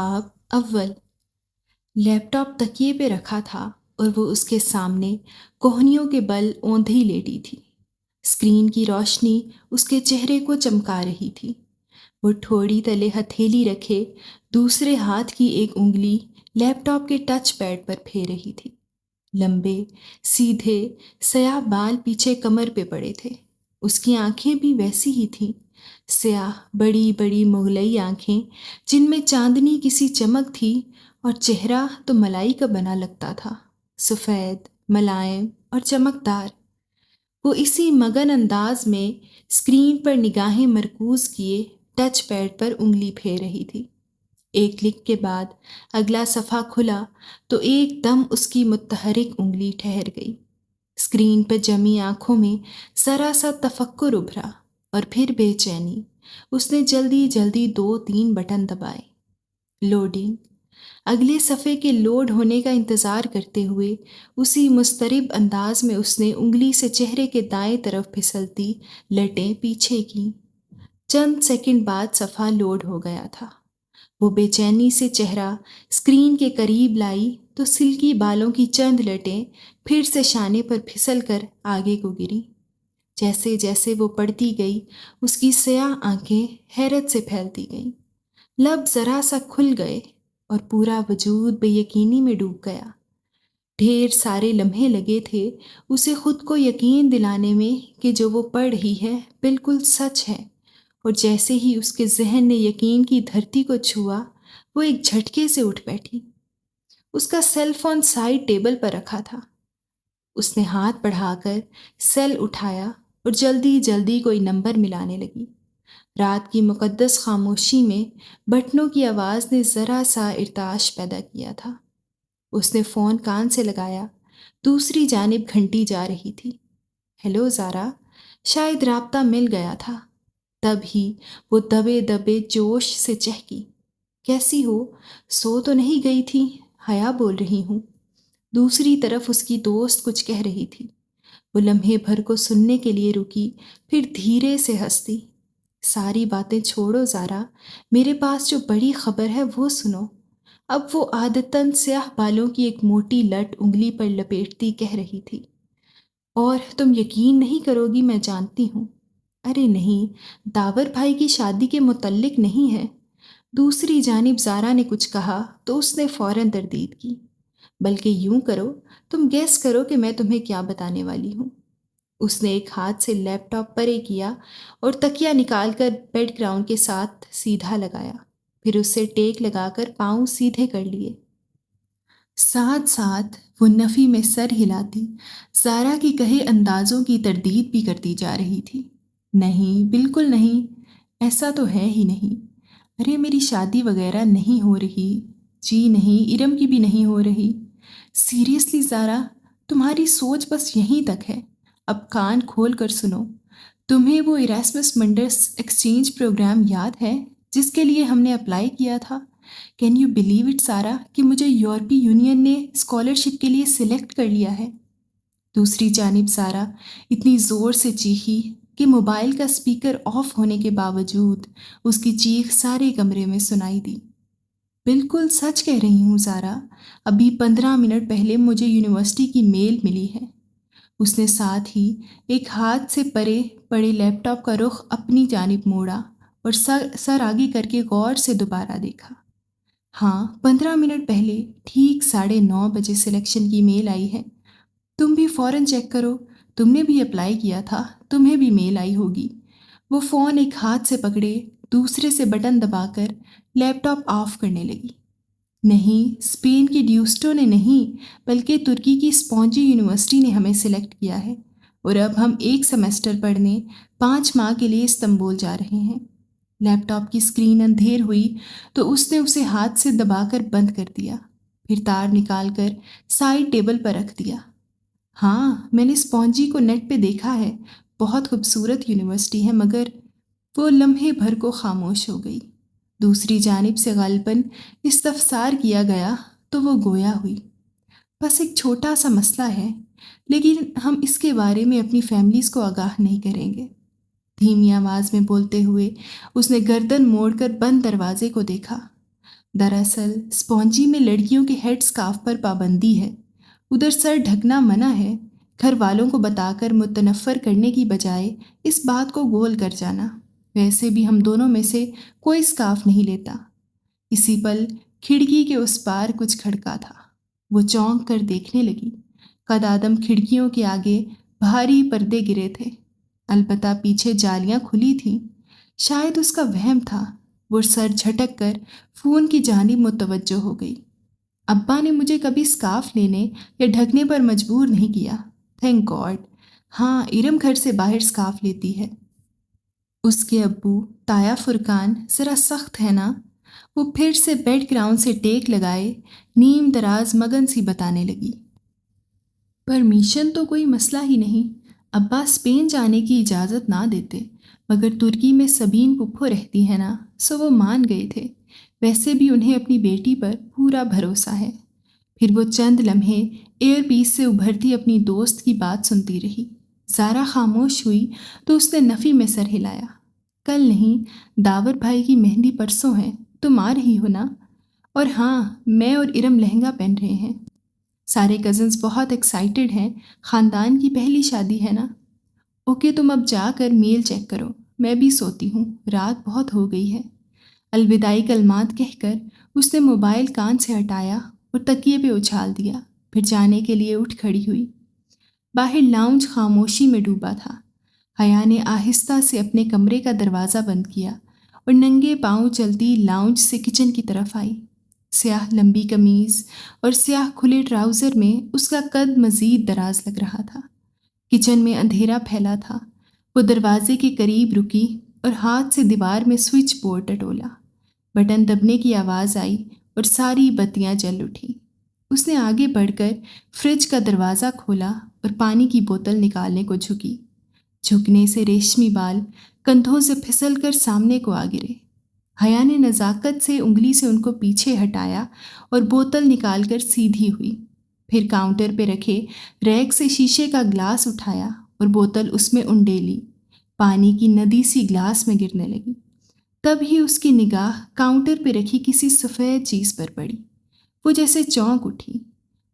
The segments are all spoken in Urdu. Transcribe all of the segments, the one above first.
باب اول۔ لیپ ٹاپ تکیے پہ رکھا تھا اور وہ اس کے سامنے کوہنیوں کے بل اوندھی لیٹی تھی۔ اسکرین کی روشنی اس کے چہرے کو چمکا رہی تھی۔ وہ ٹھوڑی تلے ہتھیلی رکھے دوسرے ہاتھ کی ایک انگلی لیپ ٹاپ کے ٹچ پیڈ پر پھیر رہی تھی۔ لمبے سیدھے سیاہ بال پیچھے کمر پہ پڑے تھے۔ اس کی آنکھیں بھی ویسی ہی تھیں، سیاہ بڑی بڑی مغلئی آنکھیں جن میں چاندنی کسی چمک تھی، اور چہرہ تو ملائی کا بنا لگتا تھا، سفید ملائم اور چمکدار۔ وہ اسی مگن انداز میں اسکرین پر نگاہیں مرکوز کیے ٹچ پیڈ پر انگلی پھیر رہی تھی۔ ایک کلک کے بعد اگلا صفحہ کھلا تو ایک دم اس کی متحرک انگلی ٹھہر گئی۔ اسکرین پہ جمی آنکھوں میں ذرا سا تفکر ابھرا اور پھر بے چینی۔ اس نے جلدی جلدی 2-3 بٹن دبائے۔ لوڈنگ۔ اگلے صفحے کے لوڈ ہونے کا انتظار کرتے ہوئے اسی مضطرب انداز میں اس نے انگلی سے چہرے کے دائیں طرف پھسلتی لٹیں پیچھے کیں۔ چند سیکنڈ بعد صفحہ لوڈ ہو گیا تھا۔ وہ بے چینی سے چہرہ اسکرین کے قریب لائی تو سلکی بالوں کی چند لٹیں پھر سے شانے پر پھسل کر آگے کو گریں۔ جیسے جیسے وہ پڑھتی گئی اس کی سیاہ آنکھیں حیرت سے پھیلتی گئیں، لب ذرا سا کھل گئے اور پورا وجود بے یقینی میں ڈوب گیا۔ ڈھیر سارے لمحے لگے تھے اسے خود کو یقین دلانے میں کہ جو وہ پڑھ رہی ہے بالکل سچ ہے، اور جیسے ہی اس کے ذہن نے یقین کی دھرتی کو چھوا وہ ایک جھٹکے سے اٹھ بیٹھی۔ اس کا سیل فون سائیڈ ٹیبل پر رکھا تھا۔ اس نے ہاتھ بڑھا کر سیل اٹھایا اور جلدی جلدی کوئی نمبر ملانے لگی۔ رات کی مقدس خاموشی میں بٹنوں کی آواز نے ذرا سا ارتعاش پیدا کیا تھا۔ اس نے فون کان سے لگایا، دوسری جانب گھنٹی جا رہی تھی۔ ہیلو زارا، شاید رابطہ مل گیا تھا۔ تب ہی وہ دبے دبے جوش سے چہکی، کیسی ہو؟ سو تو نہیں گئی تھی؟ حیا بول رہی ہوں۔ دوسری طرف اس کی دوست کچھ کہہ رہی تھی۔ وہ لمحے بھر کو سننے کے لیے رکی، پھر دھیرے سے ہنس دی۔ ساری باتیں چھوڑو زارا، میرے پاس جو بڑی خبر ہے وہ سنو۔ اب وہ عادتاً سیاہ بالوں کی ایک موٹی لٹ انگلی پر لپیٹتی کہہ رہی تھی، اور تم یقین نہیں کرو گی، میں جانتی ہوں۔ ارے نہیں، داور بھائی کی شادی کے متعلق نہیں ہے۔ دوسری جانب زارا نے کچھ کہا تو اس نے فوراً تردید کی، بلکہ یوں کرو، تم گیس کرو کہ میں تمہیں کیا بتانے والی ہوں۔ اس نے ایک ہاتھ سے لیپ ٹاپ پرے کیا اور تکیہ نکال کر بیڈ گراؤنڈ کے ساتھ سیدھا لگایا، پھر اس سے ٹیک لگا کر پاؤں سیدھے کر لیے۔ ساتھ ساتھ وہ نفی میں سر ہلاتی زارا کی کہے اندازوں کی تردید بھی کرتی جا رہی تھی۔ نہیں، بالکل نہیں، ایسا تو ہے ہی نہیں۔ ارے میری شادی وغیرہ نہیں ہو رہی، جی نہیں، ارم کی بھی نہیں ہو رہی۔ سیریسلی زارا، تمہاری سوچ بس یہیں تک ہے۔ اب کان کھول کر سنو، تمہیں وہ ایراسمس منڈس ایکسچینج پروگرام یاد ہے جس کے لیے ہم نے اپلائی کیا تھا؟ کین یو بلیو اٹ سارا کہ مجھے یورپی یونین نے اسکالرشپ کے لیے سلیکٹ کر لیا ہے؟ دوسری جانب زارا اتنی زور سے چیخی کہ موبائل کا اسپیکر آف ہونے کے باوجود اس کی چیخ سارے کمرے میں سنائی دی۔ بالکل سچ کہہ رہی ہوں زارا، ابھی 15 منٹ پہلے مجھے یونیورسٹی کی میل ملی ہے۔ اس نے ساتھ ہی ایک ہاتھ سے پرے پڑے لیپ ٹاپ کا رخ اپنی جانب موڑا اور سر آگے کر کے غور سے دوبارہ دیکھا۔ ہاں، 15 منٹ پہلے ٹھیک 9:30 بجے سلیکشن کی میل آئی ہے۔ تم بھی فوراً چیک کرو، تم نے بھی اپلائی کیا تھا، تمہیں بھی میل آئی ہوگی۔ وہ فون ایک ہاتھ سے پکڑے دوسرے سے بٹن دبا کر لیپ ٹاپ آف کرنے لگی۔ نہیں، اسپین کی ڈیوسٹو نے نہیں، بلکہ ترکی کی اسپونجی یونیورسٹی نے ہمیں سلیکٹ کیا ہے، اور اب ہم ایک سیمسٹر پڑھنے 5 ماہ کے لیے استنبول جا رہے ہیں۔ لیپ ٹاپ کی اسکرین اندھیر ہوئی تو اس نے اسے ہاتھ سے دبا کر بند کر دیا، پھر تار نکال کر سائیڈ ٹیبل پر رکھ دیا۔ ہاں، میں نے اسپونجی کو نیٹ پہ دیکھا ہے، بہت خوبصورت یونیورسٹی ہے، مگر وہ لمحے بھر کو خاموش ہو گئی۔ دوسری جانب سے غالباً استفسار کیا گیا تو وہ گویا ہوئی، بس ایک چھوٹا سا مسئلہ ہے، لیکن ہم اس کے بارے میں اپنی فیملیز کو آگاہ نہیں کریں گے۔ دھیمی آواز میں بولتے ہوئے اس نے گردن موڑ کر بند دروازے کو دیکھا۔ دراصل اسپونجی میں لڑکیوں کے ہیڈ اسکارف پر پابندی ہے، ادھر سر ڈھکنا منع ہے۔ گھر والوں کو بتا کر متنفر کرنے کی بجائے اس بات کو گول کر جانا۔ ویسے بھی ہم دونوں میں سے کوئی اسکارف نہیں لیتا۔ اسی پل کھڑکی کے اس پار کچھ کھڑکا تھا۔ وہ چونک کر دیکھنے لگی۔ قد آدم کھڑکیوں کے آگے بھاری پردے گرے تھے، البتہ پیچھے جالیاں کھلی تھیں۔ شاید اس کا وہم تھا۔ وہ سر جھٹک کر فون کی جانب متوجہ ہو گئی۔ ابا نے مجھے کبھی اسکارف لینے یا ڈھکنے پر مجبور نہیں کیا، تھینک گاڈ۔ ہاں، ارم گھر سے باہر اسکارف لیتی ہے۔ اس کے ابو تایا فرقان ذرا سخت ہے نا؟ وہ پھر سے بیڈ گراؤنڈ سے ٹیک لگائے نیم دراز مگن سی بتانے لگی۔ پرمیشن تو کوئی مسئلہ ہی نہیں، ابا اسپین جانے کی اجازت نہ دیتے، مگر ترکی میں سبین پپھو رہتی ہے نا، سو وہ مان گئے تھے۔ ویسے بھی انہیں اپنی بیٹی پر پورا بھروسہ ہے۔ پھر وہ چند لمحے ایئر پیس سے ابھرتی اپنی دوست کی بات سنتی رہی۔ زارا خاموش ہوئی تو اس نے نفی میں سر ہلایا۔ کل نہیں، داور بھائی کی مہندی پرسوں ہے، تم آ رہی ہو نا؟ اور ہاں، میں اور ارم لہنگا پہن رہے ہیں۔ سارے کزنز بہت ایکسائٹڈ ہیں، خاندان کی پہلی شادی ہے نا۔ اوکے، تم اب جا کر میل چیک کرو، میں بھی سوتی ہوں، رات بہت ہو گئی ہے۔ الوداعی کلمات کہہ کر اس نے موبائل کان سے ہٹایا اور تکیے پہ اچھال دیا، پھر جانے کے لیے اٹھ کھڑی ہوئی۔ باہر لاؤنج خاموشی میں ڈوبا تھا۔ حیا نے آہستہ سے اپنے کمرے کا دروازہ بند کیا اور ننگے پاؤں چلتی لاؤنج سے کچن کی طرف آئی۔ سیاہ لمبی قمیض اور سیاہ کھلے ٹراؤزر میں اس کا قد مزید دراز لگ رہا تھا۔ کچن میں اندھیرا پھیلا تھا۔ وہ دروازے کے قریب رکی اور ہاتھ سے دیوار میں سوئچ بورڈ ٹٹولا۔ بٹن دبنے کی آواز آئی اور ساری بتیاں جل اٹھیں۔ اس نے آگے بڑھ کر فریج کا دروازہ کھولا اور پانی کی بوتل نکالنے کو جھکی۔ جھکنے سے ریشمی بال کندھوں سے پھسل کر سامنے کو آ گرے۔ حیا نے نزاکت سے انگلی سے ان کو پیچھے ہٹایا اور بوتل نکال کر سیدھی ہوئی۔ پھر کاؤنٹر پہ رکھے ریک سے شیشے کا گلاس اٹھایا اور بوتل اس میں انڈیلی۔ پانی کی ندی سی گلاس میں گرنے لگی۔ تب ہی اس کی نگاہ کاؤنٹر پہ رکھی کسی سفید چیز پر پڑی۔ وہ جیسے چونک اٹھی،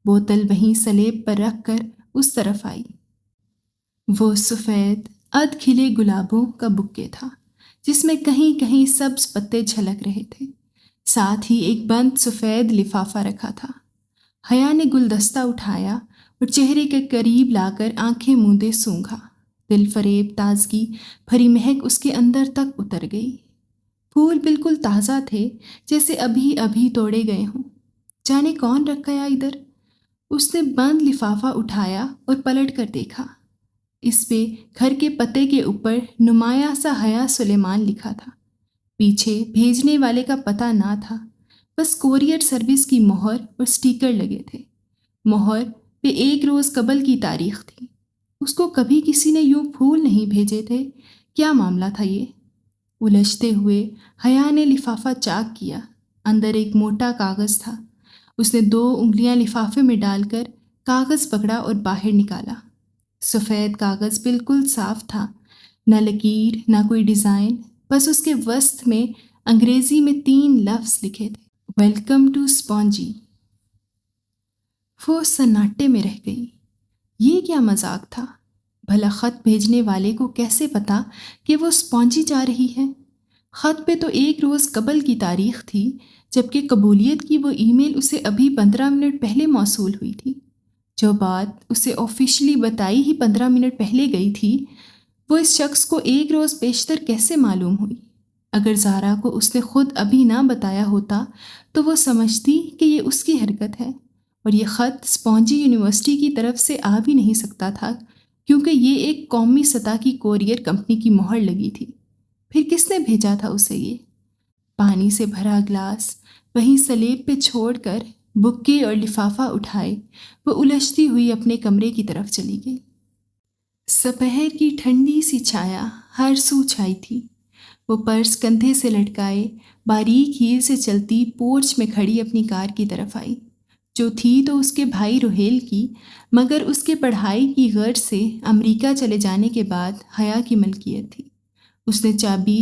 بوتل وہیں سلیب پر رکھ کر اس طرف آئی۔ وہ سفید کھلے گلابوں کا بکے تھا، جس میں کہیں کہیں سبز پتے جھلک رہے تھے۔ ساتھ ہی ایک بند سفید لفافہ رکھا تھا۔ حیا نے گلدستہ اٹھایا اور چہرے کے قریب لا کر آنکھیں موندے سونگھا۔ دل فریب تازگی بھری مہک اس کے اندر تک اتر گئی۔ پھول بالکل تازہ تھے، جیسے ابھی ابھی توڑے گئے ہوں۔ جانے کون رکھ گیا ادھر؟ اس نے بند لفافہ اٹھایا اور پلٹ کر دیکھا۔ اس پہ گھر کے پتے کے اوپر نمایاں سا حیا سلیمان لکھا تھا۔ پیچھے بھیجنے والے کا پتہ نہ تھا، بس کوریئر سروس کی مہر اور سٹیکر لگے تھے۔ مہر پہ 1 روز قبل کی تاریخ تھی۔ اس کو کبھی کسی نے یوں پھول نہیں بھیجے تھے۔ کیا معاملہ تھا یہ؟ الجھتے ہوئے حیا نے لفافہ چاک کیا۔ اندر ایک موٹا کاغذ تھا۔ اس نے 2 انگلیاں لفافے میں ڈال کر کاغذ پکڑا اور باہر نکالا۔ سفید کاغذ بالکل صاف تھا، نہ لکیر نہ کوئی ڈیزائن، بس اس کے وسط میں انگریزی میں 3 لفظ لکھے تھے، ویلکم ٹو اسپونجی۔ وہ سناٹے میں رہ گئی۔ یہ کیا مذاق تھا؟ بھلا خط بھیجنے والے کو کیسے پتا کہ وہ اسپونجی جا رہی ہے؟ خط پہ تو 1 روز قبل کی تاریخ تھی، جبکہ قبولیت کی وہ ای میل اسے ابھی 15 منٹ پہلے موصول ہوئی تھی۔ جو بات اسے آفیشلی بتائی ہی 15 منٹ پہلے گئی تھی، وہ اس شخص کو 1 روز بیشتر کیسے معلوم ہوئی؟ اگر زارا کو اس نے خود ابھی نہ بتایا ہوتا تو وہ سمجھتی کہ یہ اس کی حرکت ہے، اور یہ خط اسپونجی یونیورسٹی کی طرف سے آ بھی نہیں سکتا تھا، کیونکہ یہ ایک قومی سطح کی کوریئر کمپنی کی مہر لگی تھی۔ پھر کس نے بھیجا تھا اسے یہ؟ پانی سے بھرا گلاس وہیں سلیب پہ چھوڑ کر بکے اور لفافہ اٹھائے وہ الجھتی ہوئی اپنے کمرے کی طرف چلی گئی۔ سپہر کی ٹھنڈی سی چھایا ہر سو چھائی تھی۔ وہ پرس کندھے سے لٹکائے باریک ہیل سے چلتی پورچ میں کھڑی اپنی کار کی طرف آئی، جو تھی تو اس کے بھائی روہیل کی، مگر اس کے پڑھائی کی غرض سے امریکہ چلے جانے کے بعد حیا کی ملکیت تھی۔ اس نے چابی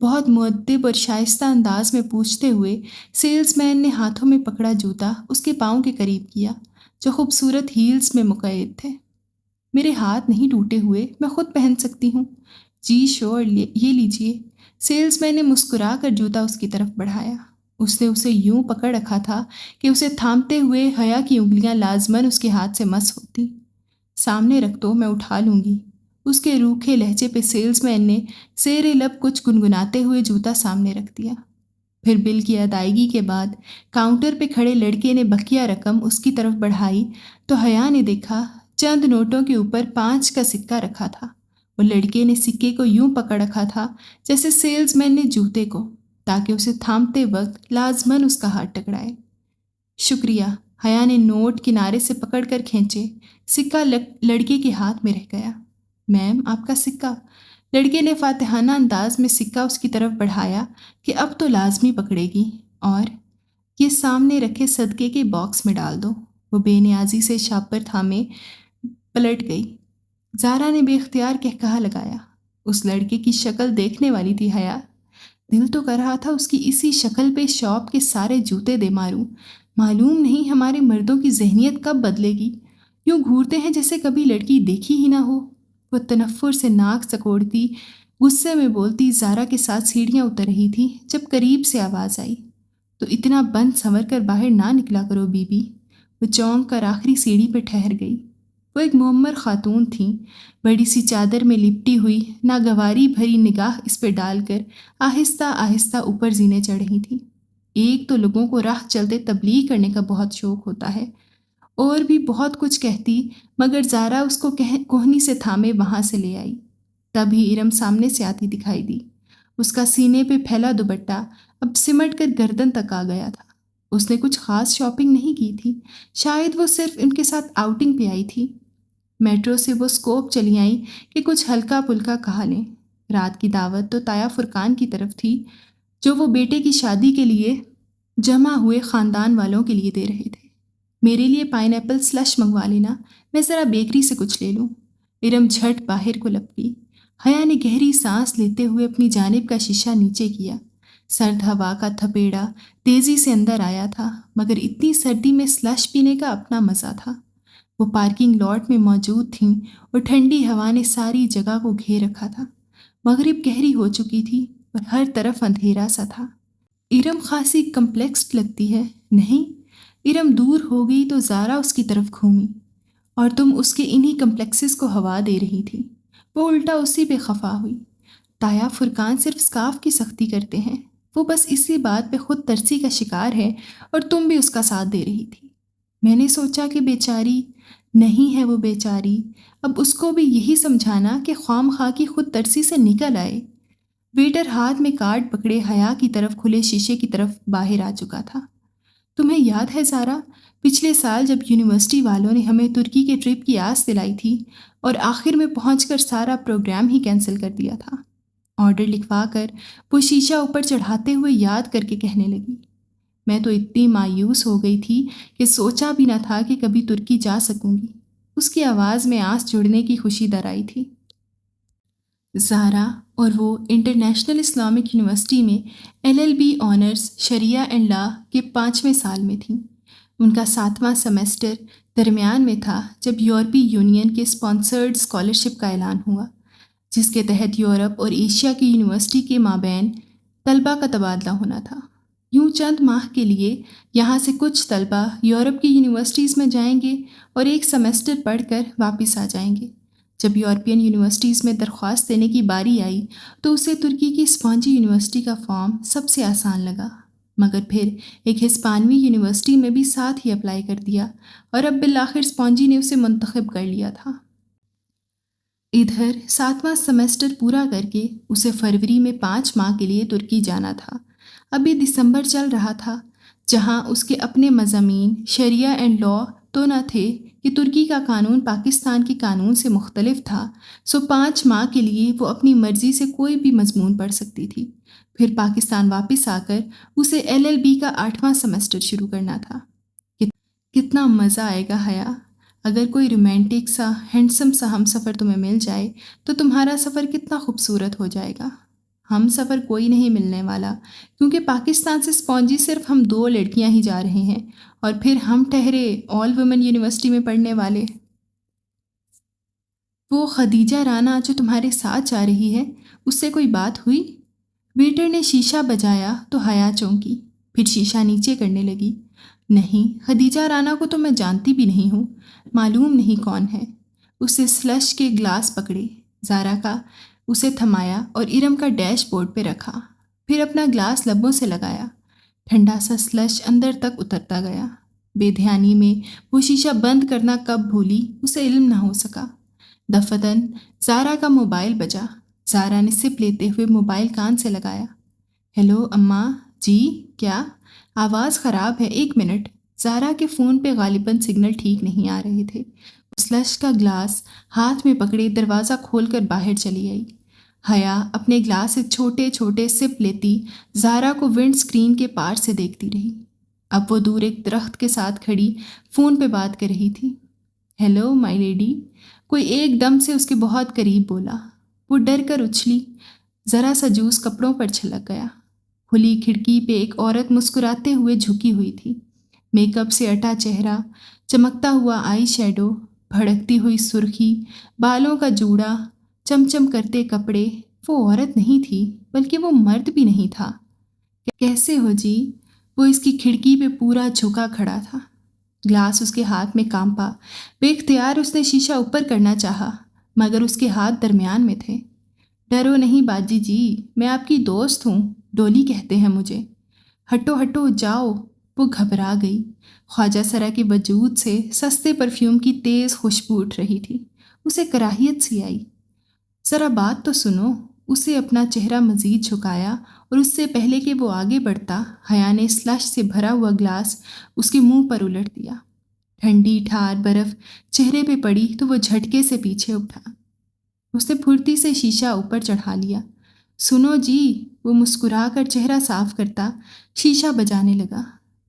بہت مؤدب اور شائستہ انداز میں پوچھتے ہوئے سیلز مین نے ہاتھوں میں پکڑا جوتا اس کے پاؤں کے قریب کیا جو خوبصورت ہیلز میں مقید تھے۔ میرے ہاتھ نہیں ٹوٹے ہوئے، میں خود پہن سکتی ہوں۔ جی شور، یہ لیجئے۔ سیلز مین نے مسکرا کر جوتا اس کی طرف بڑھایا۔ اس نے اسے یوں پکڑ رکھا تھا کہ اسے تھامتے ہوئے حیا کی انگلیاں لازماً اس کے ہاتھ سے مس ہوتی۔ سامنے رکھ دو، میں اٹھا لوں گی۔ اس کے روکھے لہجے پہ سیلز مین نے زیر لب کچھ گنگناتے ہوئے جوتا سامنے رکھ دیا۔ پھر بل کی ادائیگی کے بعد کاؤنٹر پہ کھڑے لڑکے نے بقیہ رقم اس کی طرف بڑھائی تو حیا نے دیکھا چند نوٹوں کے اوپر 5 کا سکہ رکھا تھا۔ وہ لڑکے نے سکے کو یوں پکڑ رکھا تھا جیسے سیلز مین نے جوتے کو، تاکہ اسے تھامتے وقت لازماً اس کا ہاتھ ٹکرائے۔ شکریہ۔ حیا نے نوٹ کنارے سے پکڑ کر کھینچے۔ سکہ لڑکے کے ہاتھ میں رہ گیا۔ میم، آپ کا سکہ۔ لڑکے نے فاتحانہ انداز میں سکہ اس کی طرف بڑھایا کہ اب تو لازمی پکڑے گی، اور یہ سامنے رکھے صدقے کے باکس میں ڈال دو۔ وہ بے نیازی سے شاپر تھامے پلٹ گئی۔ زارا نے بے اختیار کہا لگایا، اس لڑکے کی شکل دیکھنے والی تھی حیا۔ دل تو کر رہا تھا اس کی اسی شکل پہ شاپ کے سارے جوتے دے ماروں۔ معلوم نہیں ہمارے مردوں کی ذہنیت کب بدلے گی، یوں گھورتے ہیں جیسے کبھی لڑکی دیکھی ہی نہ ہو۔ وہ تنفر سے ناک سکوڑتی، غصے میں بولتی زارا کے ساتھ سیڑھیاں اتر رہی تھی جب قریب سے آواز آئی، تو اتنا بند سنور کر باہر نہ نکلا کرو بی بی۔ وہ چونک کر آخری سیڑھی پہ ٹھہر گئی۔ وہ ایک معمر خاتون تھیں، بڑی سی چادر میں لپٹی ہوئی، ناگواری بھری نگاہ اس پہ ڈال کر آہستہ آہستہ اوپر زینے چڑھ رہی تھیں۔ ایک تو لوگوں کو راہ چلتے تبلیغ کرنے کا بہت شوق ہوتا ہے، اور بھی بہت کچھ کہتی، مگر زارا اس کو کوہنی سے تھامے وہاں سے لے آئی۔ تب ہی ارم سامنے سے آتی دکھائی دی۔ اس کا سینے پہ پھیلا دوپٹہ اب سمٹ کر گردن تک آ گیا تھا۔ اس نے کچھ خاص شاپنگ نہیں کی تھی، شاید وہ صرف ان کے ساتھ آؤٹنگ پہ آئی تھی۔ میٹرو سے وہ اسکوپ چلی آئیں کہ کچھ ہلکا پلکا کھا لیں۔ رات کی دعوت تو تایا فرقان کی طرف تھی، جو وہ بیٹے کی شادی کے لیے جمع ہوئے خاندان والوں کے لیے دے رہے تھے۔ میرے لیے پائن ایپل سلش منگوا لینا، میں ذرا بیکری سے کچھ لے لوں۔ ارم جھٹ باہر کو لپکی۔ حیا نے گہری سانس لیتے ہوئے اپنی جانب کا شیشہ نیچے کیا۔ سرد ہوا کا تھپیڑا تیزی سے اندر آیا تھا، مگر اتنی سردی میں سلش پینے کا اپنا مزہ تھا۔ وہ پارکنگ لاٹ میں موجود تھیں اور ٹھنڈی ہوا نے ساری جگہ کو گھیر رکھا تھا۔ مغرب گہری ہو چکی تھی اور ہر طرف اندھیرا سا تھا۔ ارم خاصی کمپلیکسڈ لگتی ہے، نہیں؟ ارم دور ہو گئی تو زارا اس کی طرف گھومی۔ اور تم اس کے انہی کمپلیکسز کو ہوا دے رہی تھی۔ وہ الٹا اسی پہ خفا ہوئی۔ تایا فرقان صرف سکارف کی سختی کرتے ہیں، وہ بس اسی بات پہ خود ترسی کا شکار ہے، اور تم بھی اس کا ساتھ دے رہی تھی۔ میں نے سوچا کہ بیچاری نہیں ہے وہ بیچاری، اب اس کو بھی یہی سمجھانا کہ خام خواہ کی خود ترسی سے نکل آئے۔ ویٹر ہاتھ میں کارڈ پکڑے حیا کی طرف کھلے شیشے کی طرف باہر آ چکا تھا۔ تمہیں یاد ہے زارا، پچھلے سال جب یونیورسٹی والوں نے ہمیں ترکی کے ٹرپ کی آس دلائی تھی اور آخر میں پہنچ کر سارا پروگرام ہی کینسل کر دیا تھا؟ آرڈر لکھوا کر وہ شیشہ اوپر چڑھاتے ہوئے یاد کر کے کہنے لگی۔ میں تو اتنی مایوس ہو گئی تھی کہ سوچا بھی نہ تھا کہ کبھی ترکی جا سکوں گی۔ اس کی آواز میں آس جڑنے کی خوشی در آئی تھی۔ زارا اور وہ انٹرنیشنل اسلامک یونیورسٹی میں LLB آنرز شریعہ اینڈ لا کے 5ویں سال میں تھیں۔ ان کا 7واں سیمسٹر درمیان میں تھا جب یورپی یونین کے اسپانسرڈ اسکالرشپ کا اعلان ہوا، جس کے تحت یورپ اور ایشیا کی یونیورسٹی کے مابین طلبہ کا تبادلہ ہونا تھا۔ یوں چند ماہ کے لیے یہاں سے کچھ طلبہ یورپ کی یونیورسٹیز میں جائیں گے اور ایک سیمسٹر پڑھ کر واپس آ جائیں گے۔ جب یورپین یونیورسٹیز میں درخواست دینے کی باری آئی تو اسے ترکی کی اسپانجی یونیورسٹی کا فارم سب سے آسان لگا، مگر پھر ایک ہسپانوی یونیورسٹی میں بھی ساتھ ہی اپلائی کر دیا، اور اب بالآخر اسپانجی نے اسے منتخب کر لیا تھا۔ ادھر 7واں سیمسٹر پورا کر کے اسے فروری میں 5 ماہ کے لیے ترکی جانا تھا۔ ابھی دسمبر چل رہا تھا، جہاں اس کے اپنے مضامین شریعہ اینڈ لا تو نہ تھے کہ ترکی کا قانون پاکستان کے قانون سے مختلف تھا، سو 5 ماہ کے لیے وہ اپنی مرضی سے کوئی بھی مضمون پڑھ سکتی تھی۔ پھر پاکستان واپس آ کر اسے LLB کا 8واں سیمسٹر شروع کرنا تھا۔ کتنا مزہ آئے گا حیا، اگر کوئی رومانٹک سا ہینڈسم سا ہم سفر تمہیں مل جائے تو تمہارا سفر کتنا خوبصورت ہو جائے گا۔ ہم سفر کوئی نہیں ملنے والا، کیونکہ پاکستان سے اسپونجی صرف ہم 2 لڑکیاں ہی جا رہے ہیں، اور پھر ہم ٹھہرے آل وومن یونیورسٹی میں پڑھنے والے۔ وہ خدیجہ رانا جو تمہارے ساتھ جا رہی ہے، اس سے کوئی بات ہوئی؟ ویٹر نے شیشہ بجایا تو حیا چونکی، پھر شیشہ نیچے کرنے لگی۔ نہیں، خدیجہ رانا کو تو میں جانتی بھی نہیں ہوں، معلوم نہیں کون ہے۔ اسے سلش کے گلاس پکڑے، زارا کا اسے تھمایا اور ارم کا ڈیش بورڈ پہ رکھا، پھر اپنا گلاس لبوں سے لگایا۔ ٹھنڈا سا سلش اندر تک اترتا گیا۔ بے دھیانی میں وہ شیشہ بند کرنا کب بھولی اسے علم نہ ہو سکا۔ دفتن زارا کا موبائل بجا۔ زارا نے سپ لیتے ہوئے موبائل کان سے لگایا۔ ہیلو اماں جی، کیا؟ آواز خراب ہے، 1 منٹ۔ زارا کے فون پہ غالباً سگنل ٹھیک نہیں آ رہے تھے۔ سلش کا گلاس ہاتھ میں پکڑے دروازہ کھول کر باہر چلی آئی۔ حیا اپنے گلاس سے چھوٹے چھوٹے سپ لیتی زارا کو ونڈ سکرین کے پار سے دیکھتی رہی۔ اب وہ دور ایک درخت کے ساتھ کھڑی فون پہ بات کر رہی تھی۔ ہیلو مائی لیڈی، کوئی ایک دم سے اس کے بہت قریب بولا۔ وہ ڈر کر اچھلی، ذرا سا جوس کپڑوں پر چھلک گیا۔ کھلی کھڑکی پہ ایک عورت مسکراتے ہوئے جھکی ہوئی تھی، میک اپ سے اٹا چہرہ، چمکتا ہوا آئی شیڈو، بھڑکتی ہوئی سرخی، بالوں کا جوڑا، چمچم کرتے کپڑے۔ وہ عورت نہیں تھی، بلکہ وہ مرد بھی نہیں تھا۔ کیسے ہو جی؟ وہ اس کی کھڑکی پہ پورا جھکا کھڑا تھا، گلاس اس کے ہاتھ میں کانپا۔ بے اختیار اس نے شیشہ اوپر کرنا چاہا، مگر اس کے ہاتھ درمیان میں تھے۔ ڈرو نہیں باجی جی، میں آپ کی دوست ہوں، ڈولی کہتے ہیں مجھے۔ ہٹو ہٹو جاؤ۔ وہ گھبرا گئی۔ خواجہ سرا کے وجود سے سستے پرفیوم کی تیز خوشبو اٹھ رہی تھی۔ اسے کراہیت سی آئی۔ ذرا بات تو سنو۔ اسے اپنا چہرہ مزید جھکایا اور اس سے پہلے کہ وہ آگے بڑھتا، حیا نے سلش سے بھرا ہوا گلاس اس کے منہ پر الٹ دیا۔ ٹھنڈی ٹھار برف چہرے پہ پڑی تو وہ جھٹکے سے پیچھے اٹھا۔ اس نے پھرتی سے شیشہ اوپر چڑھا لیا۔ سنو جی، وہ مسکرا کر چہرہ صاف کرتا شیشہ بجانے لگا۔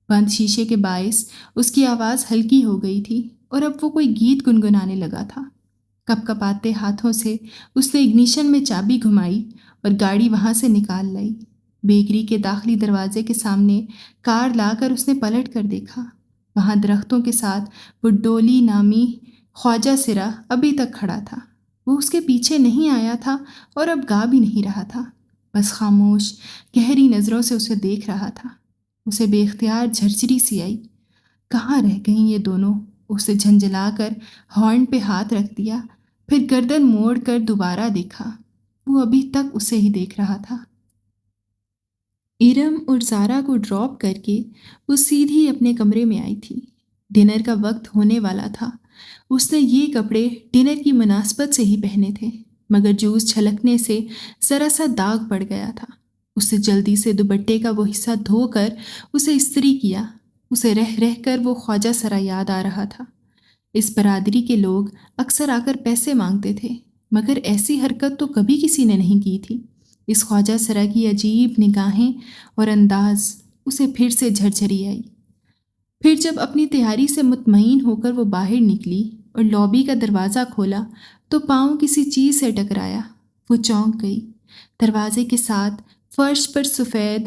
بند شیشے کے باعث اس کی آواز ہلکی ہو گئی تھی اور اب وہ کوئی گیت گنگنانے لگا تھا۔ کپ کپاتے ہاتھوں سے اس نے اگنیشن میں چابی گھمائی اور گاڑی وہاں سے نکال لائی۔ بیکری کے داخلی دروازے کے سامنے کار لا کر اس نے پلٹ کر دیکھا۔ وہاں درختوں کے ساتھ وہ ڈولی نامی خواجہ سرا ابھی تک کھڑا تھا۔ وہ اس کے پیچھے نہیں آیا تھا اور اب گا بھی نہیں رہا تھا، بس خاموش گہری نظروں سے اسے دیکھ رہا تھا۔ اسے بے اختیار جھرجھری سی آئی۔ کہاں رہ گئیں یہ دونوں؟ اسے جھنجھلا کر ہارن پہ ہاتھ رکھ دیا، پھر گردن موڑ کر دوبارہ دیکھا۔ وہ ابھی تک اسے ہی دیکھ رہا تھا۔ ارم اور زارا کو ڈراپ کر کے وہ سیدھی اپنے کمرے میں آئی تھی۔ ڈنر کا وقت ہونے والا تھا۔ اس نے یہ کپڑے ڈنر کی مناسبت سے ہی پہنے تھے، مگر جوس چھلکنے سے ذرا سا داغ پڑ گیا تھا۔ اس نے جلدی سے دوپٹے کا وہ حصہ دھو کر اسے استری کیا۔ اسے رہ رہ کر وہ خواجہ سرا یاد آ رہا تھا۔ اس برادری کے لوگ اکثر آ کر پیسے مانگتے تھے، مگر ایسی حرکت تو کبھی کسی نے نہیں کی تھی۔ اس خواجہ سرا کی عجیب نگاہیں اور انداز اسے پھر سے جھرجھری آئی۔ پھر جب اپنی تیاری سے مطمئن ہو کر وہ باہر نکلی اور لابی کا دروازہ کھولا تو پاؤں کسی چیز سے ٹکرایا۔ وہ چونک گئی۔ دروازے کے ساتھ فرش پر سفید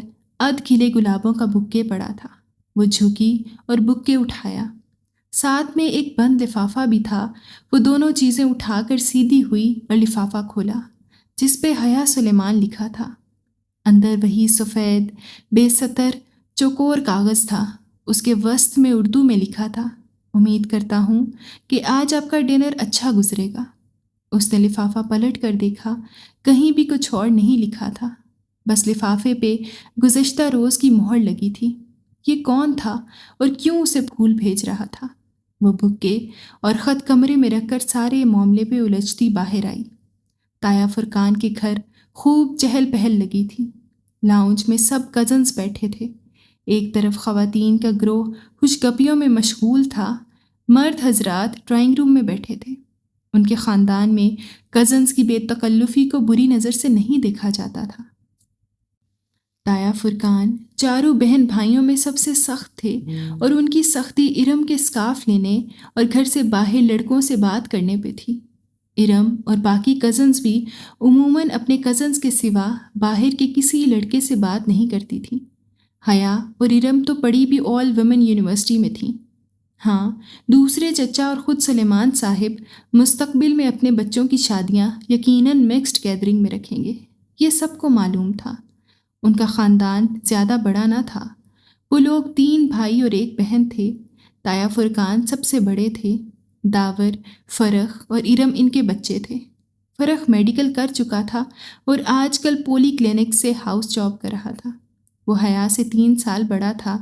کھلے گلابوں کا بکے پڑا تھا۔ وہ جھکی اور بکے اٹھایا۔ ساتھ میں ایک بند لفافہ بھی تھا۔ وہ دونوں چیزیں اٹھا کر سیدھی ہوئی اور لفافہ کھولا، جس پہ حیا سلیمان لکھا تھا۔ اندر وہی سفید بے سطر چوکور کاغذ تھا۔ اس کے وسط میں اردو میں لکھا تھا، امید کرتا ہوں کہ آج آپ کا ڈنر اچھا گزرے گا۔ اس نے لفافہ پلٹ کر دیکھا، کہیں بھی کچھ اور نہیں لکھا تھا، بس لفافے پہ گزشتہ روز کی مہر لگی تھی۔ یہ کون تھا اور کیوں اسے پھول بھیج رہا تھا؟ وہ بکے اور خط کمرے میں رکھ کر سارے معاملے پہ الجھتی باہر آئی۔ تایا فرقان کے گھر خوب چہل پہل لگی تھی۔ لاؤنج میں سب کزنز بیٹھے تھے۔ ایک طرف خواتین کا گروہ خوش گپیوں میں مشغول تھا، مرد حضرات ڈرائنگ روم میں بیٹھے تھے۔ ان کے خاندان میں کزنز کی بے تکلفی کو بری نظر سے نہیں دیکھا جاتا تھا۔ تایا فرقان چاروں بہن بھائیوں میں سب سے سخت تھے اور ان کی سختی ارم کے سکارف لینے اور گھر سے باہر لڑکوں سے بات کرنے پہ تھی۔ ارم اور باقی کزنز بھی عموماً اپنے کزنز کے سوا باہر کے کسی لڑکے سے بات نہیں کرتی تھیں۔ حیا اور ارم تو پڑھی بھی آل ویمن یونیورسٹی میں تھیں۔ ہاں، دوسرے چچا اور خود سلیمان صاحب مستقبل میں اپنے بچوں کی شادیاں یقیناً مکسڈ گیدرنگ میں رکھیں گے، یہ سب کو معلوم تھا۔ ان کا خاندان زیادہ بڑا نہ تھا، وہ لوگ 3 بھائی اور 1 بہن تھے۔ تایا فرقان سب سے بڑے تھے، داور، فرخ اور ارم ان کے بچے تھے۔ فرخ میڈیکل کر چکا تھا اور آج کل پولی کلینک سے ہاؤس جاب کر رہا تھا۔ وہ حیا سے 3 سال بڑا تھا۔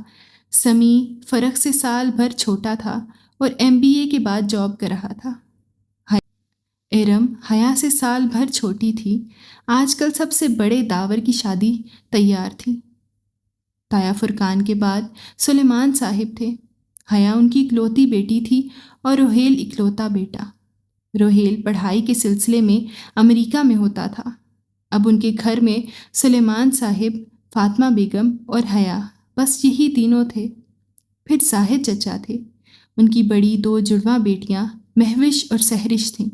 سمی فرخ سے سال بھر چھوٹا تھا اور MBA کے بعد جاب کر رہا تھا۔ ارم حیا سے سال بھر چھوٹی تھی۔ آج کل سب سے بڑے داور کی شادی تیار تھی۔ تایا فرقان کے بعد سلیمان صاحب تھے۔ حیا ان کی اکلوتی بیٹی تھی اور روہیل اکلوتا بیٹا۔ روہیل پڑھائی کے سلسلے میں امریکہ میں ہوتا تھا۔ اب ان کے گھر میں سلیمان صاحب، فاطمہ بیگم اور حیا، بس یہی تینوں تھے۔ پھر زاہد چچا تھے، ان کی بڑی 2 جڑواں بیٹیاں مہوش اور سہرش تھیں۔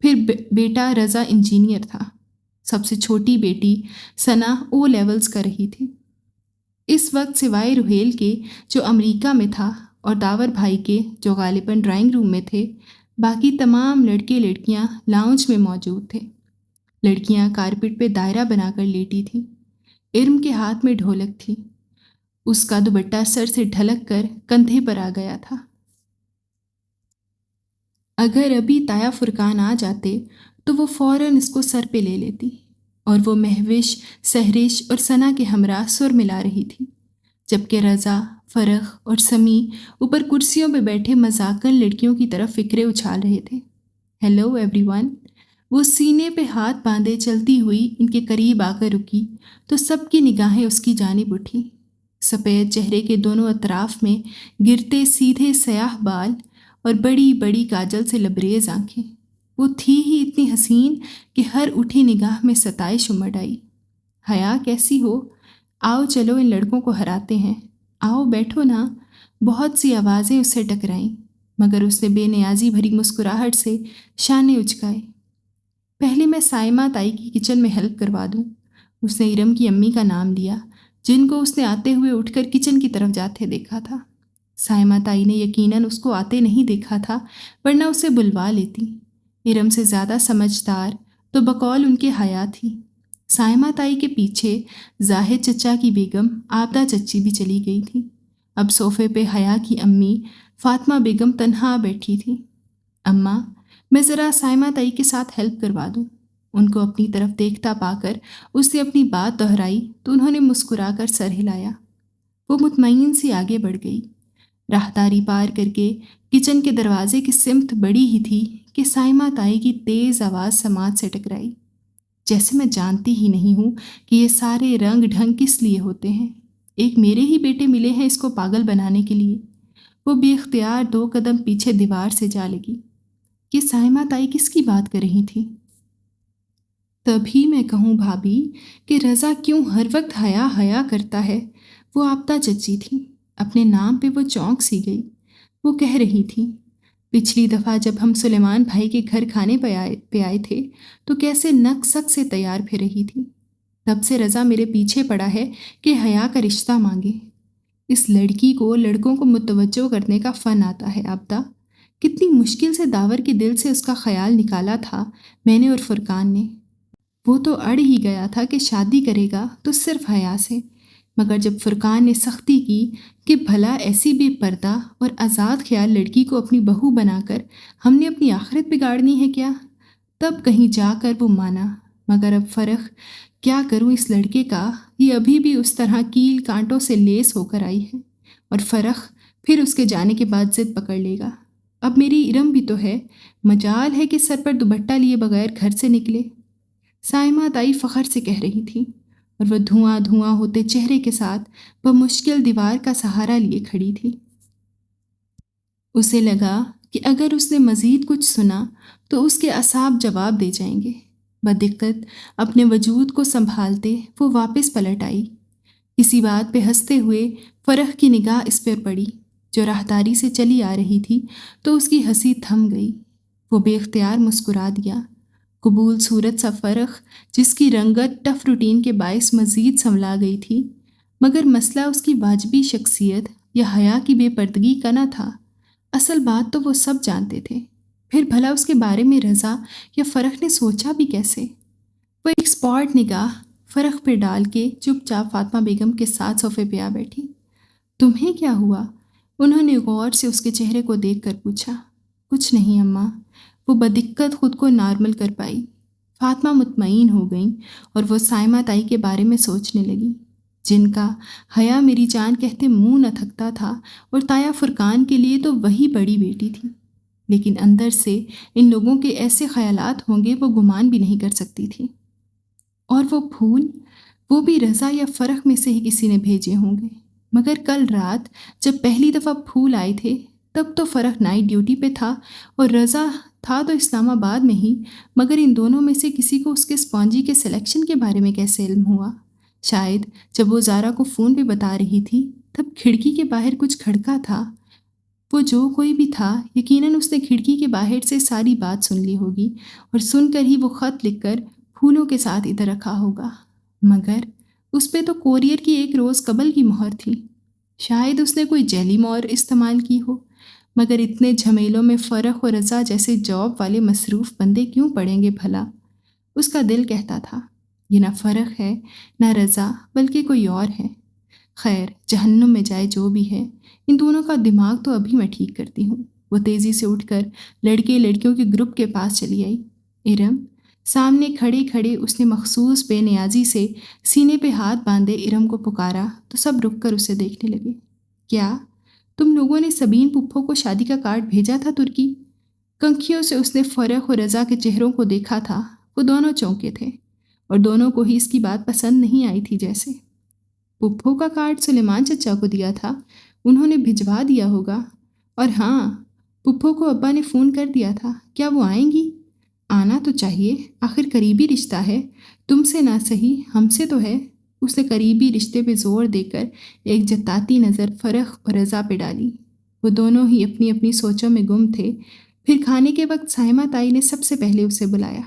پھر بیٹا رضا انجینئر تھا۔ سب سے چھوٹی بیٹی ثنا او لیولز کر رہی تھی۔ اس وقت سوائے روہیل کے جو امریکہ میں تھا اور داور بھائی کے جو غالباً ڈرائنگ روم میں تھے، باقی تمام لڑکے لڑکیاں لاؤنج میں موجود تھے۔ لڑکیاں کارپٹ پہ دائرہ بنا کر لیٹی تھیں۔ ارم کے ہاتھ میں ڈھولک تھی، اس کا دوپٹہ سر سے ڈھلک کر کندھے پر آ گیا تھا۔ اگر ابھی تایا فرقان آ جاتے تو وہ فوراً اس کو سر پہ لے لیتی، اور وہ مہوش، سہرش اور ثنا کے ہمراہ سر ملا رہی تھی، جبکہ رضا، فرخ اور سمی اوپر کرسیوں پہ بیٹھے مذاکرن لڑکیوں کی طرف فکرے اچھال رہے تھے۔ ہیلو ایوری ون، وہ سینے پہ ہاتھ باندھے چلتی ہوئی ان کے قریب آ کر رکی تو سب کی نگاہیں اس کی جانب اٹھی۔ سفید چہرے کے دونوں اطراف میں گرتے سیدھے سیاہ بال اور بڑی بڑی کاجل سے لبریز آنکھیں۔ وہ تھی ہی اتنی حسین کہ ہر اٹھی نگاہ میں ستائش امڑ آئی۔ حیا کیسی ہو؟ آؤ چلو ان لڑکوں کو ہراتے ہیں، آؤ بیٹھو نا۔ بہت سی آوازیں اس سے ٹکرائیں، مگر اس نے بے نیازی بھری مسکراہٹ سے شانے اچکائے۔ پہلے میں سائمہ تائی کی کچن میں ہیلپ کروا دوں۔ اس نے ارم کی امی کا نام لیا، جن کو اس نے آتے ہوئے اٹھ کر کچن کی طرف جاتے دیکھا تھا۔ سائمہ تائی نے یقیناً اس کو آتے نہیں دیکھا تھا، ورنہ اسے بلوا لیتی۔ ارم سے زیادہ سمجھدار تو بقول ان کے حیا تھی۔ سائمہ تائی کے پیچھے زاہد چچا کی بیگم آبدہ چچی بھی چلی گئی تھی۔ اب صوفے پہ حیا کی امی فاطمہ بیگم تنہا بیٹھی تھی۔ اماں، میں ذرا سائمہ تائی کے ساتھ ہیلپ کروا دوں۔ ان کو اپنی طرف دیکھتا پا کر اس نے اپنی بات دہرائی تو انہوں نے مسکرا کر سر ہلایا۔ وہ مطمئن سی آگے بڑھ گئی۔ راہداری پار کر کے کچن کے دروازے کی سمت بڑی ہی تھی کہ سائمہ تائی کی تیز آواز سماعت سے ٹکرائی۔ جیسے میں جانتی ہی نہیں ہوں کہ یہ سارے رنگ ڈھنگ کس لیے ہوتے ہیں، ایک میرے ہی بیٹے ملے ہیں اس کو پاگل بنانے کے لیے۔ وہ بے اختیار 2 قدم پیچھے دیوار سے جا لگی۔ یہ سائمہ تائی کس کی بات کر رہی تھی؟ تبھی میں کہوں بھابھی کہ رضا کیوں ہر وقت حیا حیا کرتا ہے، وہ آبدہ چچی تھی۔ اپنے نام پہ وہ چونک سی گئی۔ وہ کہہ رہی تھی، پچھلی دفعہ جب ہم سلیمان بھائی کے گھر کھانے پہ آئے تھے تو کیسے نک سک سے تیار پھر رہی تھی۔ تب سے رضا میرے پیچھے پڑا ہے کہ حیا کا رشتہ مانگے۔ اس لڑکی کو لڑکوں کو متوجہ کرنے کا فن آتا ہے آبدہ۔ کتنی مشکل سے داور کے دل سے اس کا خیال نکالا تھا میں نے اور فرقان نے۔ وہ تو اڑ ہی گیا تھا کہ شادی کرے گا تو صرف حیا سے، مگر جب فرقان نے سختی کی کہ بھلا ایسی بے پردہ اور آزاد خیال لڑکی کو اپنی بہو بنا کر ہم نے اپنی آخرت بگاڑنی ہے کیا، تب کہیں جا کر وہ مانا۔ مگر اب فرق کیا کروں اس لڑکے کا، یہ ابھی بھی اس طرح کیل کانٹوں سے لیس ہو کر آئی ہے، اور فرق پھر اس کے جانے کے بعد ضد پکڑ لے گا۔ اب میری ارم بھی تو ہے، مجال ہے کہ سر پر دوپٹہ لیے بغیر گھر سے نکلے۔ سائمہ تائی فخر سے کہہ رہی تھی، اور وہ دھواں دھواں ہوتے چہرے کے ساتھ بمشکل دیوار کا سہارا لیے کھڑی تھی۔ اسے لگا کہ اگر اس نے مزید کچھ سنا تو اس کے اعصاب جواب دے جائیں گے۔ بدقت اپنے وجود کو سنبھالتے وہ واپس پلٹ آئی۔ اسی بات پہ ہنستے ہوئے فرخ کی نگاہ اس پر پڑی جو راہداری سے چلی آ رہی تھی، تو اس کی ہنسی تھم گئی۔ وہ بے اختیار مسکرا دیا۔ قبول صورت سا فرخ جس کی رنگت ٹف روٹین کے باعث مزید سنولا گئی تھی، مگر مسئلہ اس کی واجبی شخصیت یا حیا کی بے پردگی کا نہ تھا۔ اصل بات تو وہ سب جانتے تھے، پھر بھلا اس کے بارے میں رضا یا فرخ نے سوچا بھی کیسے؟ وہ ایک اسپاٹ نگاہ فرخ پہ ڈال کے چپ چاپ فاطمہ بیگم کے ساتھ صوفے پہ آ بیٹھی۔ تمہیں کیا ہوا؟ انہوں نے غور سے اس کے چہرے کو دیکھ کر پوچھا۔ کچھ نہیں اماں، وہ بدقت خود کو نارمل کر پائی۔ فاطمہ مطمئن ہو گئیں اور وہ سائمہ تائی کے بارے میں سوچنے لگی، جن کا حیا میری جان کہتے منہ نہ تھکتا تھا، اور تایا فرقان کے لیے تو وہی بڑی بیٹی تھی، لیکن اندر سے ان لوگوں کے ایسے خیالات ہوں گے وہ گمان بھی نہیں کر سکتی تھی۔ اور وہ پھول، وہ بھی رضا یا فرخ میں سے ہی کسی نے بھیجے ہوں گے، مگر کل رات جب پہلی دفعہ پھول آئے تھے تب تو فرخ نائٹ ڈیوٹی پہ تھا اور رضا تھا تو اسلام آباد میں ہی، مگر ان دونوں میں سے کسی کو اس کے اسپانجی کے سلیکشن کے بارے میں کیسے علم ہوا؟ شاید جب وہ زارا کو فون پہ بتا رہی تھی تب کھڑکی کے باہر کچھ کھڑکا تھا۔ وہ جو کوئی بھی تھا یقیناً اس نے کھڑکی کے باہر سے ساری بات سن لی ہوگی، اور سن کر ہی وہ خط لکھ کر پھولوں کے ساتھ ادھر رکھا ہوگا، مگر اس پہ تو کوریئر کی ایک روز قبل کی مہر تھی۔ شاید اس نے کوئی جعلی مہر استعمال کی ہو، مگر اتنے جھمیلوں میں فرخ اور رضا جیسے جاب والے مصروف بندے کیوں پڑیں گے بھلا؟ اس کا دل کہتا تھا یہ نہ فرخ ہے نہ رضا بلکہ کوئی اور ہے۔ خیر، جہنم میں جائے جو بھی ہے، ان دونوں کا دماغ تو ابھی میں ٹھیک کرتی ہوں۔ وہ تیزی سے اٹھ کر لڑکے لڑکیوں کے گروپ کے پاس چلی آئی۔ ارم، سامنے کھڑے کھڑے اس نے مخصوص بے نیازی سے سینے پہ ہاتھ باندھے ارم کو پکارا تو سب رک کر اسے دیکھنے لگے۔ کیا تم لوگوں نے سبین پپھو کو شادی کا کارڈ بھیجا تھا ترکی؟ کنکھیوں سے اس نے فرخ اور رضا کے چہروں کو دیکھا تھا۔ وہ دونوں چونکے تھے اور دونوں کو ہی اس کی بات پسند نہیں آئی تھی۔ جیسے پپھو کا کارڈ سلیمان چچا کو دیا تھا، انہوں نے بھجوا دیا ہوگا۔ اور ہاں، پپھو کو ابا نے فون کر دیا تھا، کیا وہ آئیں گی؟ آنا تو چاہیے، آخر قریبی رشتہ ہے، تم سے نہ صحیح ہم سے تو ہے۔ اس نے قریبی رشتے پہ زور دے کر ایک جتاتی نظر فرخ اور رضا پہ ڈالی۔ وہ دونوں ہی اپنی اپنی سوچوں میں گم تھے۔ پھر کھانے کے وقت سائمہ تائی نے سب سے پہلے اسے بلایا۔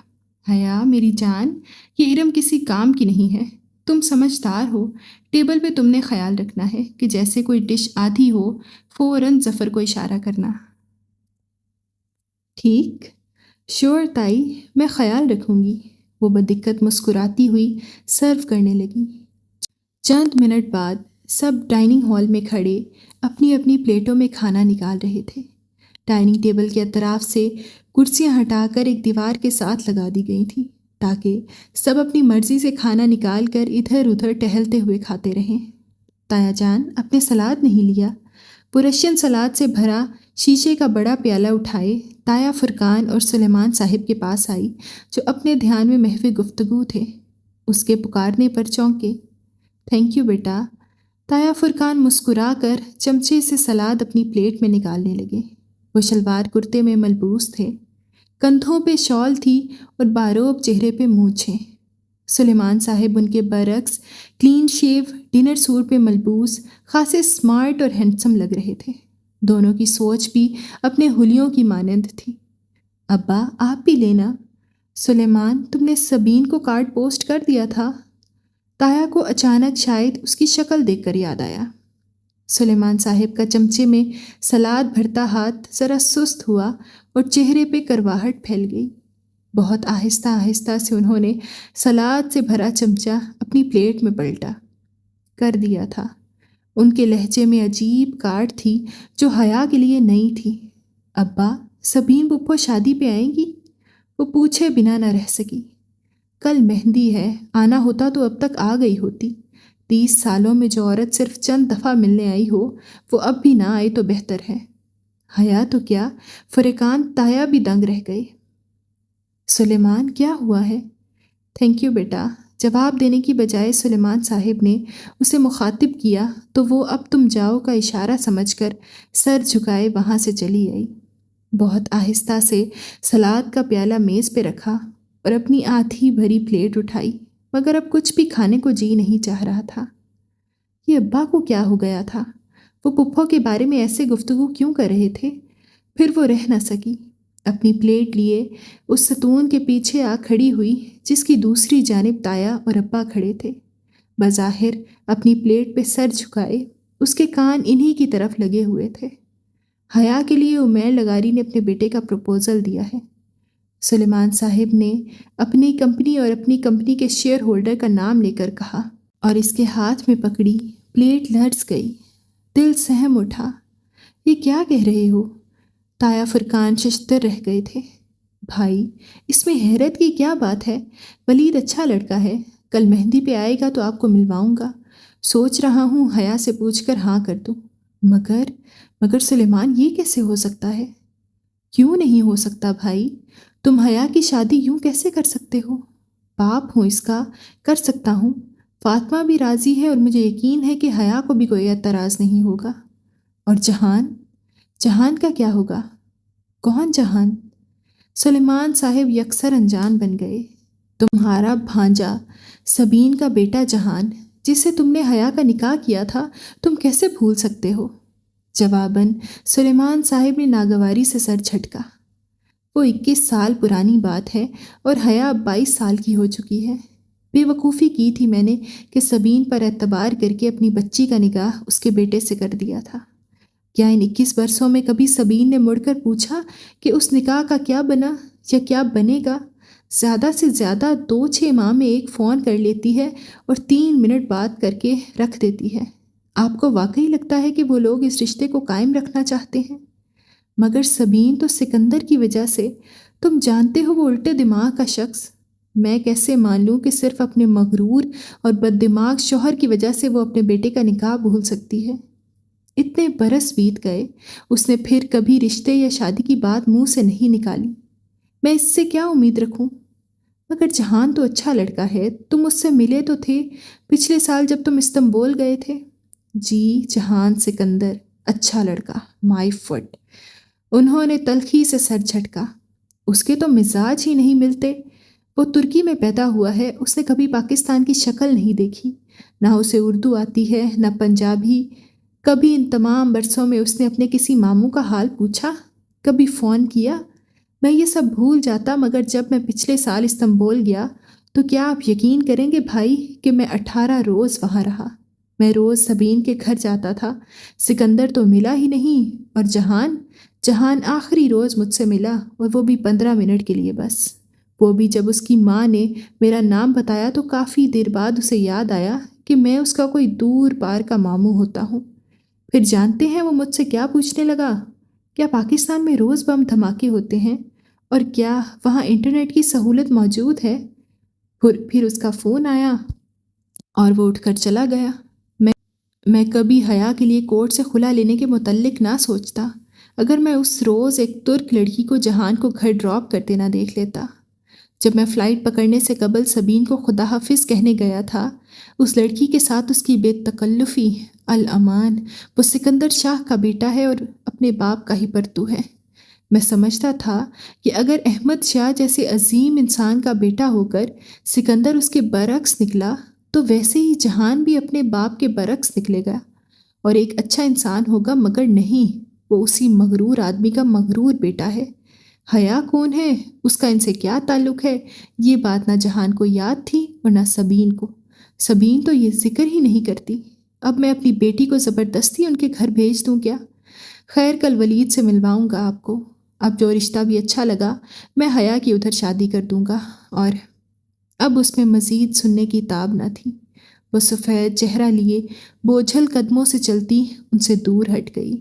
حیا میری جان، یہ ارم کسی کام کی نہیں ہے، تم سمجھدار ہو، ٹیبل پہ تم نے خیال رکھنا ہے کہ جیسے کوئی ڈش آدھی ہو فوراً ظفر کو اشارہ کرنا۔ ٹھیک، شور تائی، میں خیال رکھوں گی۔ وہ بدقت مسکراتی ہوئی سرو کرنے لگی۔ چند منٹ بعد سب ڈائننگ ہال میں کھڑے اپنی اپنی پلیٹوں میں کھانا نکال رہے تھے۔ ڈائننگ ٹیبل کے اطراف سے کرسیاں ہٹا کر ایک دیوار کے ساتھ لگا دی گئی تھیں تاکہ سب اپنی مرضی سے کھانا نکال کر ادھر ادھر ٹہلتے ہوئے کھاتے رہیں۔ تایا جان، اپنے سلاد نہیں لیا؟ پرشین سلاد سے بھرا شیشے کا بڑا پیالہ اٹھائے تایا فرقان اور سلیمان صاحب کے پاس آئی، جو اپنے دھیان میں محو گفتگو تھے۔ اس کے پکارنے پر چونکے۔ تھینک یو بیٹا۔ تایا فرقان مسکرا کر چمچے سے سلاد اپنی پلیٹ میں نکالنے لگے۔ وہ شلوار کرتے میں ملبوس تھے، کندھوں پہ شال تھی اور باروب چہرے پہ مونچھیں۔ سلیمان صاحب ان کے برعکس کلین شیو ڈنر سوٹ پہ ملبوس خاصے اسمارٹ اور ہینڈسم لگ رہے تھے۔ دونوں کی سوچ بھی اپنے حلیوں کی مانند تھی۔ ابا آپ بھی لینا۔ سلیمان، تم نے سبین کو کارڈ پوسٹ کر دیا تھا؟ تایا کو اچانک شاید اس کی شکل دیکھ کر یاد آیا۔ سلیمان صاحب کا چمچے میں سلاد بھرتا ہاتھ ذرا سست ہوا اور چہرے پہ کرواہٹ پھیل گئی۔ بہت آہستہ آہستہ سے انہوں نے سلاد سے بھرا چمچہ اپنی پلیٹ میں پلٹا۔ کر دیا تھا۔ ان کے لہجے میں عجیب کاٹ تھی جو حیا کے لیے نئی تھی۔ ابا، سبین پپھو شادی پہ آئیں گی؟ وہ پوچھے بنا نہ رہ سکی۔ کل مہندی ہے، آنا ہوتا تو اب تک آ گئی ہوتی۔ 30 سالوں میں جو عورت صرف چند دفعہ ملنے آئی ہو وہ اب بھی نہ آئے تو بہتر ہے۔ حیا تو کیا، فرقان تایا بھی دنگ رہ گئے۔ سلیمان، کیا ہوا ہے؟ تھینک یو بیٹا۔ جواب دینے کی بجائے سلیمان صاحب نے اسے مخاطب کیا تو وہ اب تم جاؤ کا اشارہ سمجھ کر سر جھکائے وہاں سے چلی آئی۔ بہت آہستہ سے سلاد کا پیالہ میز پہ رکھا اور اپنی آدھی بھری پلیٹ اٹھائی، مگر اب کچھ بھی کھانے کو جی نہیں چاہ رہا تھا۔ یہ ابا کو کیا ہو گیا تھا؟ وہ پپھو کے بارے میں ایسے گفتگو کیوں کر رہے تھے؟ پھر وہ رہ نہ سکی۔ اپنی پلیٹ لیے اس ستون کے پیچھے آ کھڑی ہوئی جس کی دوسری جانب تایا اور ابا کھڑے تھے، بظاہر اپنی پلیٹ پہ سر جھکائے۔ اس کے کان انہی کی طرف لگے ہوئے تھے۔ حیا کے لیے عمیر لغاری نے اپنے بیٹے کا پروپوزل دیا ہے۔ سلیمان صاحب نے اپنی کمپنی اور اپنی کمپنی کے شیئر ہولڈر کا نام لے کر کہا اور اس کے ہاتھ میں پکڑی پلیٹ لرز گئی۔ دل سہم اٹھا۔ یہ کیا کہہ رہے ہو؟ تایا فرقان ششدر رہ گئے تھے۔ بھائی، اس میں حیرت کی کیا بات ہے؟ ولید اچھا لڑکا ہے، کل مہندی پہ آئے گا تو آپ کو ملواؤں گا۔ سوچ رہا ہوں حیا سے پوچھ کر ہاں کر دوں۔ مگر سلیمان، یہ کیسے ہو سکتا ہے؟ کیوں نہیں ہو سکتا بھائی؟ تم حیا کی شادی یوں کیسے کر سکتے ہو؟ باپ ہوں اس کا، کر سکتا ہوں۔ فاطمہ بھی راضی ہے اور مجھے یقین ہے کہ حیا کو بھی کوئی اعتراض نہیں ہوگا۔ اور جہان کا کیا ہوگا؟ کون جہان؟ سلیمان صاحب یکسر انجان بن گئے۔ تمہارا بھانجا سبین کا بیٹا جہان، جس سے تم نے حیا کا نکاح کیا تھا، تم کیسے بھول سکتے ہو؟ جواباً سلیمان صاحب نے ناگواری سے سر جھٹکا۔ وہ 21 سال پرانی بات ہے اور حیا اب 22 سال کی ہو چکی ہے۔ بے وقوفی کی تھی میں نے کہ سبین پر اعتبار کر کے اپنی بچی کا نکاح اس کے بیٹے سے کر دیا تھا۔ کیا ان 21 برسوں میں کبھی سبین نے مڑ کر پوچھا کہ اس نکاح کا کیا بنا یا کیا بنے گا؟ زیادہ سے زیادہ 2-6 ماہ میں ایک فون کر لیتی ہے اور 3 منٹ بات کر کے رکھ دیتی ہے۔ آپ کو واقعی لگتا ہے کہ وہ لوگ اس رشتے کو قائم رکھنا چاہتے ہیں؟ مگر سبین تو سکندر کی وجہ سے، تم جانتے ہو وہ الٹے دماغ کا شخص۔ میں کیسے مان لوں کہ صرف اپنے مغرور اور بد دماغ شوہر کی وجہ سے وہ اپنے بیٹے کا نکاح بھول سکتی ہے؟ اتنے برس بیت گئے، اس نے پھر کبھی رشتے یا شادی کی بات منہ سے نہیں نکالی۔ میں اس سے کیا امید رکھوں؟ مگر جہان تو اچھا لڑکا ہے، تم اس سے ملے تو تھے پچھلے سال جب تم استنبول گئے تھے۔ جی، جہان سکندر اچھا لڑکا، مائی فٹ۔ انہوں نے تلخی سے سر جھٹکا۔ اس کے تو مزاج ہی نہیں ملتے۔ وہ ترکی میں پیدا ہوا ہے، اس نے کبھی پاکستان کی شکل نہیں دیکھی، نہ اسے اردو آتی ہے نہ پنجابی۔ کبھی ان تمام برسوں میں اس نے اپنے کسی ماموں کا حال پوچھا؟ کبھی فون کیا؟ میں یہ سب بھول جاتا، مگر جب میں پچھلے سال استنبول گیا تو کیا آپ یقین کریں گے بھائی کہ میں 18 روز وہاں رہا۔ میں روز سبین کے گھر جاتا تھا، سکندر تو ملا ہی نہیں، اور جہان آخری روز مجھ سے ملا، اور وہ بھی 15 منٹ کے لیے بس۔ وہ بھی جب اس کی ماں نے میرا نام بتایا تو کافی دیر بعد اسے یاد آیا کہ میں اس کا کوئی دور پار کا ماموں ہوتا ہوں۔ پھر جانتے ہیں وہ مجھ سے کیا پوچھنے لگا؟ کیا پاکستان میں روز بم دھماکے ہوتے ہیں؟ اور کیا وہاں انٹرنیٹ کی سہولت موجود ہے؟ پھر اس کا فون آیا اور وہ اٹھ کر چلا گیا۔ میں کبھی حیا کے لیے کورٹ سے خلا لینے کے متعلق نہ سوچتا اگر میں اس روز ایک ترک لڑکی کو جہان کو گھر ڈراپ کرتے نہ دیکھ لیتا۔ جب میں فلائٹ پکڑنے سے قبل سبین کو خدا حافظ کہنے گیا تھا، اس لڑکی کے ساتھ اس کی بے تکلفی، الامان، وہ سکندر شاہ کا بیٹا ہے اور اپنے باپ کا ہی پرتو ہے۔ میں سمجھتا تھا کہ اگر احمد شاہ جیسے عظیم انسان کا بیٹا ہو کر سکندر اس کے برعکس نکلا تو ویسے ہی جہان بھی اپنے باپ کے برعکس نکلے گا اور ایک اچھا انسان ہوگا، مگر نہیں، وہ اسی مغرور آدمی کا مغرور بیٹا ہے۔ حیا کون ہے؟ اس کا ان سے کیا تعلق ہے؟ یہ بات نہ جہان کو یاد تھی اور نہ سبین کو۔ سبین تو یہ ذکر ہی نہیں کرتی۔ اب میں اپنی بیٹی کو زبردستی ان کے گھر بھیج دوں کیا؟ خیر، کل ولید سے ملواؤں گا آپ کو۔ اب جو رشتہ بھی اچھا لگا میں حیا کی ادھر شادی کر دوں گا۔ اور اب اس میں مزید سننے کی تاب نہ تھی۔ وہ سفید چہرہ لیے بوجھل قدموں سے چلتی ان سے دور ہٹ گئی۔